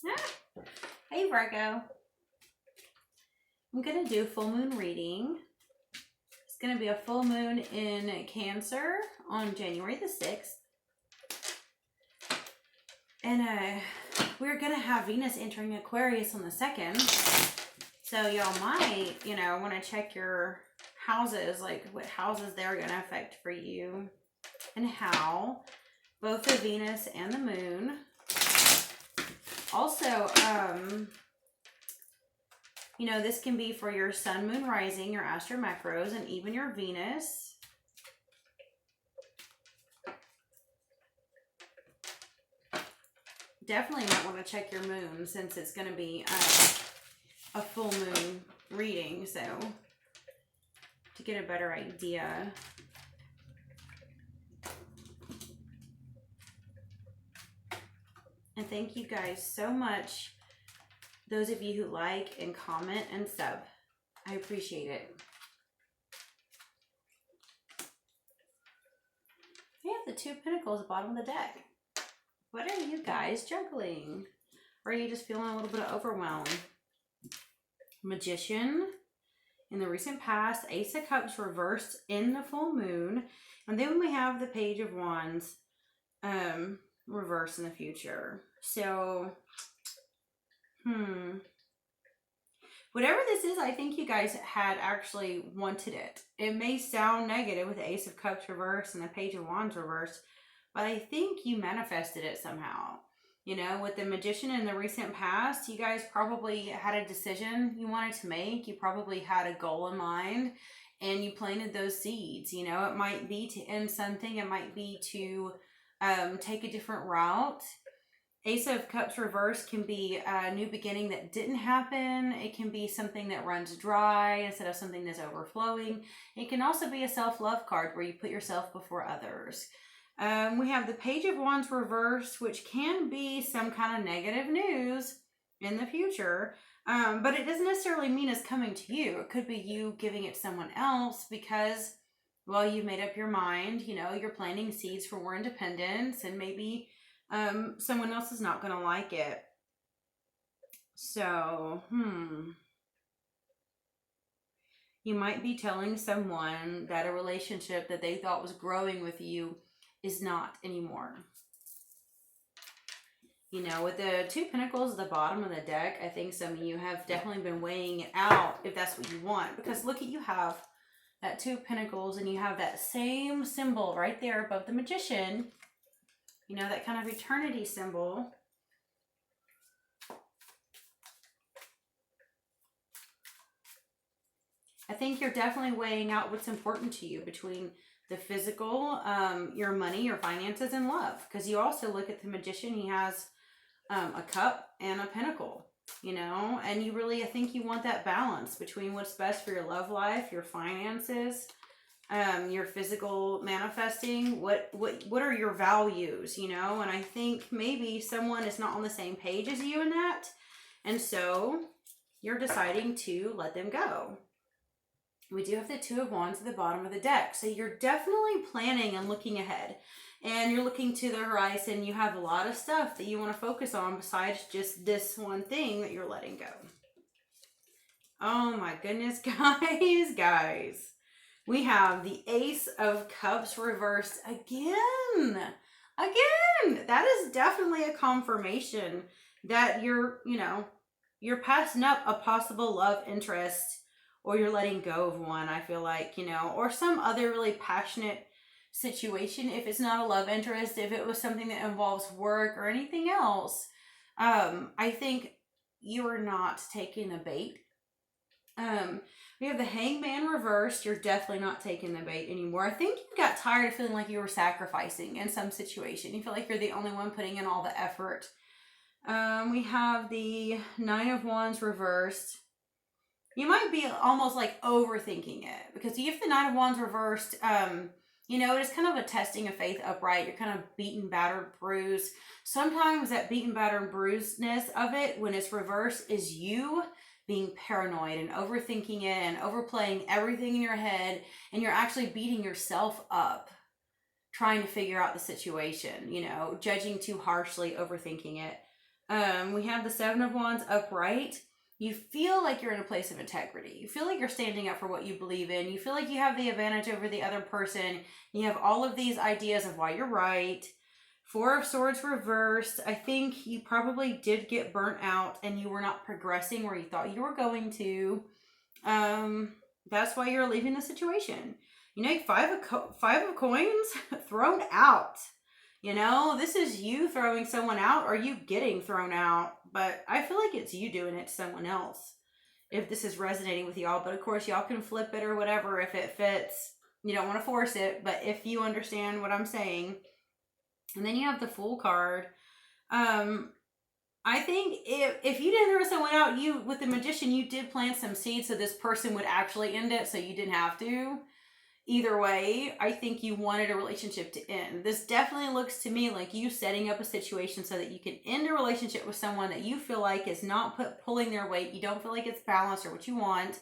Ah, hey Virgo. I'm going to do full moon reading. It's going to be a full moon in Cancer on January the 6th. And we're going to have Venus entering Aquarius on the 2nd. So y'all might, want to check your houses, like what houses they're going to affect for you and how. Both the Venus and the moon. Also, this can be for your sun, moon, rising, your Astro macros, and even your Venus. Definitely might want to check your moon since it's going to be a full moon reading, so to get a better idea. And thank you guys so much, those of you who like and comment and sub. I appreciate it. We have the Two of Pentacles at the bottom of the deck. What are you guys juggling? Or are you just feeling a little bit of overwhelm? Magician in the recent past, Ace of Cups reversed in the full moon, and then we have the Page of Wands reverse in the future. So whatever this is, I think you guys had actually wanted it. It may sound negative with the Ace of Cups reversed and the Page of Wands reversed, but I think you manifested it somehow. With the Magician in the recent past, you guys probably had a decision you wanted to make. You probably had a goal in mind and you planted those seeds. It might be to end something. It might be to take a different route. Ace of Cups reverse can be a new beginning that didn't happen. It can be something that runs dry instead of something that's overflowing. It can also be a self-love card where you put yourself before others. We have the Page of Wands reversed, which can be some kind of negative news in the future. But it doesn't necessarily mean it's coming to you. It could be you giving it to someone else because, well, you made up your mind. You're planting seeds for more independence, and maybe someone else is not going to like it. So, you might be telling someone that a relationship that they thought was growing with you is not anymore. With the Two Pentacles at the bottom of the deck, I think some of you have definitely been weighing it out if that's what you want. Because look, you have that Two of Pentacles and you have that same symbol right there above the Magician. That kind of eternity symbol. I think you're definitely weighing out what's important to you between the physical, your money, your finances, and love. Because you also look at the Magician, he has a cup and a pentacle, and you really, I think you want that balance between what's best for your love life, your finances, your physical manifesting, what are your values, and I think maybe someone is not on the same page as you in that, and so you're deciding to let them go. We do have the Two of Wands at the bottom of the deck, so you're definitely planning and looking ahead, and you're looking to the horizon. You have a lot of stuff that you want to focus on besides just this one thing that you're letting go. Oh my goodness, guys. We have the Ace of Cups reversed again. That is definitely a confirmation that you're passing up a possible love interest, or you're letting go of one, I feel like, or some other really passionate situation. If it's not a love interest, if it was something that involves work or anything else, I think you're not taking the bait. We have the Hangman reversed. You're definitely not taking the bait anymore. I think you got tired of feeling like you were sacrificing in some situation. You feel like you're the only one putting in all the effort. We have the Nine of Wands reversed. You might be almost like overthinking it because you have the Nine of Wands reversed. It's kind of a testing of faith upright. You're kind of beaten, battered, bruised. Sometimes that beaten, battered, bruisedness of it, when it's reversed, is you being paranoid and overthinking it and overplaying everything in your head, and you're actually beating yourself up trying to figure out the situation, judging too harshly, overthinking it. We have the Seven of Wands upright. You feel like you're in a place of integrity. You feel like you're standing up for what you believe in. You feel like you have the advantage over the other person. You have all of these ideas of why you're right. Four of Swords reversed. I think you probably did get burnt out and you were not progressing where you thought you were going to. That's why you're leaving the situation. You know, five of coins thrown out. You know, this is you throwing someone out or you getting thrown out. But I feel like it's you doing it to someone else. If this is resonating with y'all. But of course, y'all can flip it or whatever if it fits. You don't want to force it. But if you understand what I'm saying. And then you have the Fool card. I think if you didn't throw someone out, you, with the Magician, you did plant some seeds so this person would actually end it so you didn't have to. Either way, I think you wanted a relationship to end. This definitely looks to me like you setting up a situation so that you can end a relationship with someone that you feel like is not pulling their weight. You don't feel like it's balanced or what you want.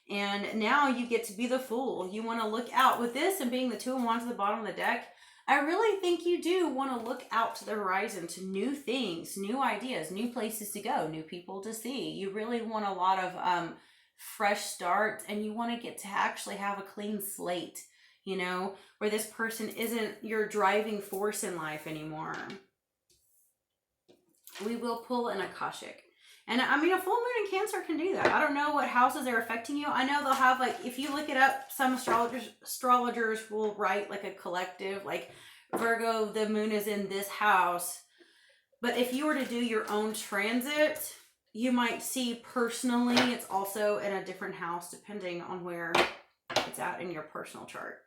And now you get to be the Fool. You want to look out. With this and being the Two of Wands at the bottom of the deck, I really think you do want to look out to the horizon, to new things, new ideas, new places to go, new people to see. You really want a lot of fresh starts, and you want to get to actually have a clean slate, you know, where this person isn't your driving force in life anymore. We will pull an Akashic. And I mean, a full moon in Cancer can do that. I don't know what houses are affecting you. I know they'll have, like, if you look it up, some astrologers will write like a collective, like Virgo, the moon is in this house. But if you were to do your own transit, you might see personally it's also in a different house depending on where it's at in your personal chart.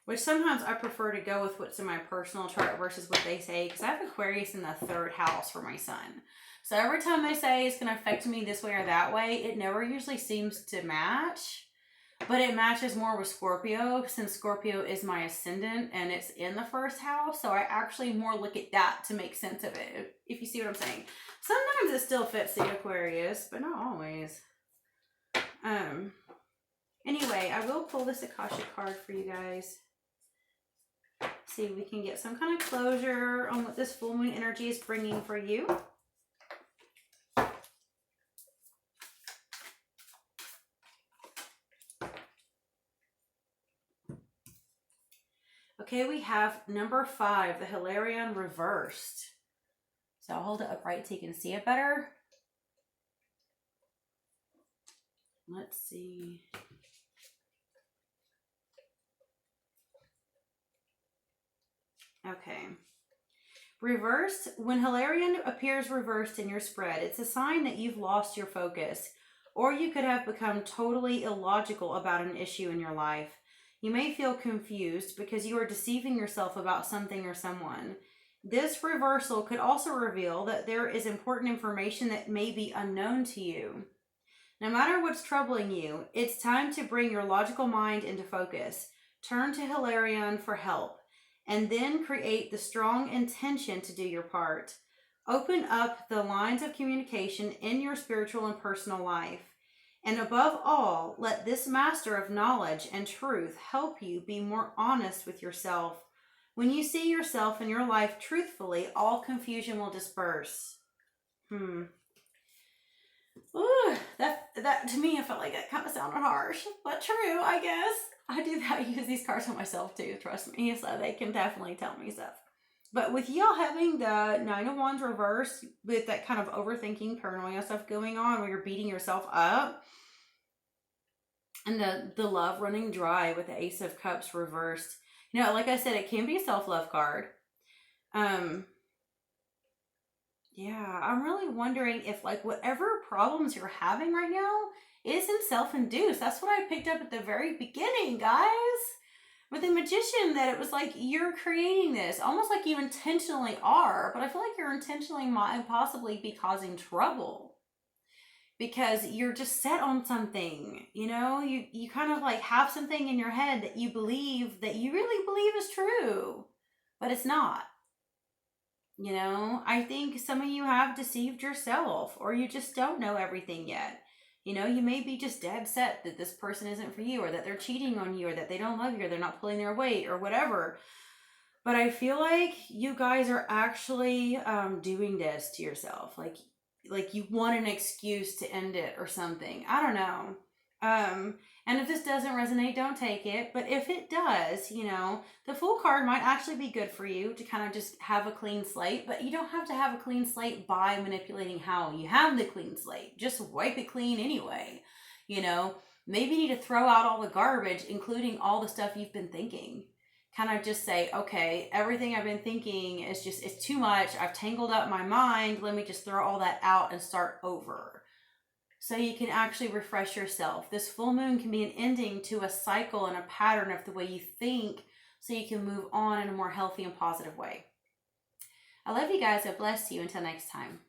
Which sometimes I prefer to go with what's in my personal chart versus what they say, because I have Aquarius in the 3rd house for my sun. So every time they say it's going to affect me this way or that way, it never usually seems to match. But it matches more with Scorpio, since Scorpio is my ascendant and it's in the 1st house. So I actually more look at that to make sense of it, if you see what I'm saying. Sometimes it still fits the Aquarius, but not always. Anyway, I will pull this Akashic card for you guys. See if we can get some kind of closure on what this full moon energy is bringing for you. Okay, we have number 5, the Hilarion reversed. So I'll hold it upright so you can see it better. Let's see. Okay. Reversed. When Hilarion appears reversed in your spread, it's a sign that you've lost your focus, or you could have become totally illogical about an issue in your life. You may feel confused because you are deceiving yourself about something or someone. This reversal could also reveal that there is important information that may be unknown to you. No matter what's troubling you, it's time to bring your logical mind into focus. Turn to Hilarion for help, and then create the strong intention to do your part. Open up the lines of communication in your spiritual and personal life. And above all, let this master of knowledge and truth help you be more honest with yourself. When you see yourself and your life truthfully, all confusion will disperse. Ooh, that to me, I felt like that kind of sounded harsh, but true, I guess. I do that. I use these cards for myself too, trust me, so they can definitely tell me stuff. But with y'all having the 9 of Wands reversed with that kind of overthinking, paranoia stuff going on where you're beating yourself up, and the love running dry with the Ace of Cups reversed. You know, like I said, it can be a self-love card. Yeah, I'm really wondering if, like, whatever problems you're having right now isn't self-induced. That's what I picked up at the very beginning, guys. With the Magician, that it was like you're creating this, almost like you intentionally are, but I feel like you're intentionally might possibly be causing trouble because you're just set on something, you know? You kind of like have something in your head that you believe, that you really believe is true, but it's not. You know, I think some of you have deceived yourself, or you just don't know everything yet. You know, you may be just dead set that this person isn't for you, or that they're cheating on you, or that they don't love you, or they're not pulling their weight, or whatever. But I feel like you guys are actually doing this to yourself. Like you want an excuse to end it or something. I don't know. And if this doesn't resonate, don't take it. But if it does, the Fool card might actually be good for you to kind of just have a clean slate. But you don't have to have a clean slate by manipulating how you have the clean slate. Just wipe it clean anyway. You know, maybe you need to throw out all the garbage, including all the stuff you've been thinking. Kind of just say, okay, everything I've been thinking it's too much. I've tangled up my mind. Let me just throw all that out and start over. So you can actually refresh yourself. This full moon can be an ending to a cycle and a pattern of the way you think, so you can move on in a more healthy and positive way. I love you guys. I bless you. Until next time.